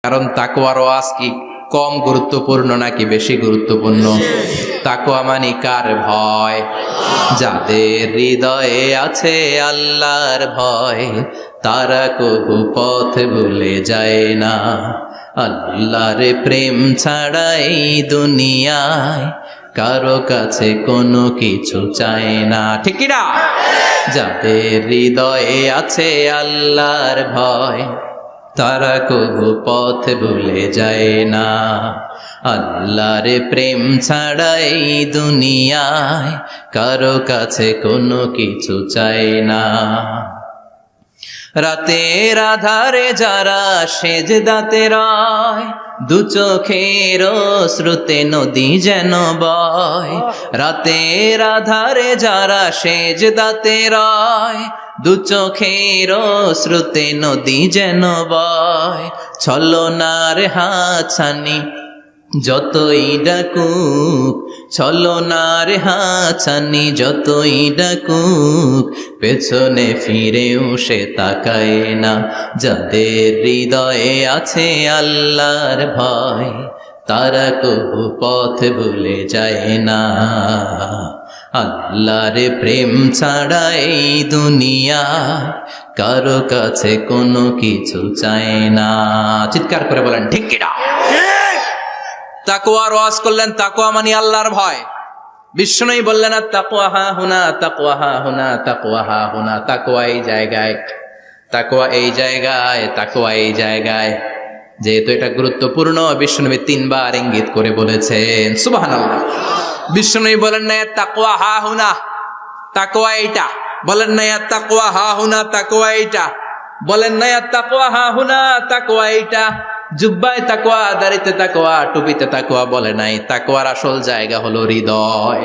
কারণ তাকওয়ার ওয়াজ কি কম গুরুত্বপূর্ণ নাকি বেশি গুরুত্বপূর্ণ? তাকওয়া মানে কার ভয়? যাদের হৃদয়ে আছে আল্লাহর ভয়, তারা কবু পথ ভুলে যায় না। আল্লাহর প্রেম ছাড়া এই দুনিয়ায় কারো কাছে কোনো কিছু চায় না, ঠিক কি না? যাদের হৃদয়ে আছে আল্লাহর ভয়, তারা কবু পথ ভুলে যায় না। আল্লাহর প্রেম ছাড়া এই দুনিয়ায় কারো কাছে কোনো কিছু চায় না। রাতের আধারে যারা সেজদাতে রয়, দু চোখের শ্রুতে নদী যেন বয়। রাতের আধারে যারা সেজদাতে রয়, দু চোখের শ্রুতে নদী যেন বয়। ছলনার হাছানি যতই ডাকুক, ছলনার হাছানি যতই ডাকুক, পেছনে ফিরেও সে তাকায় না। যাদের হৃদয়ে আছে আল্লাহর ভয়, তারা কবু পথ ভুলে যায় না। আল্লাহর প্রেম ছাড়া এই দুনিয়া কারো কাছে কোনো কিছু চায় না। চিৎকার করে বলেন ঠিক কিনা? তাকওয়ার ওয়াজ করলেন, তাকওয়া মানে আল্লাহর ভয়। বিষ্ণুই বললেন আর তাকওয়া হা হুনা, তাকওয়া হা হুনা, তাকওয়া হা হুনা। তাকওয়া এই জায়গায়, তাকওয়া এই জায়গায়, তাকওয়া এই জায়গায়। যেহেতু এটা গুরুত্বপূর্ণ, বিষ্ণুনবী 3 বার ইঙ্গিত করে বলেছেন। সুবহানাল্লাহ। বিষ্ণুই বলেন না তাকওয়া হা হুনা, তাকওয়া এইটা। বলেন না তাকওয়া হা হুনা, তাকওয়া এইটা। বলেন না তাকওয়া হা হুনা, তাকওয়া এইটা। জুব্বায় তাকওয়া, দাড়িতে তাকওয়া, টুপিতে তাকওয়া বলে নাই। তাকওয়ার আসল জায়গা হলো হৃদয়।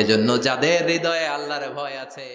এজন্য যাদের হৃদয়ে আল্লাহর ভয় আছে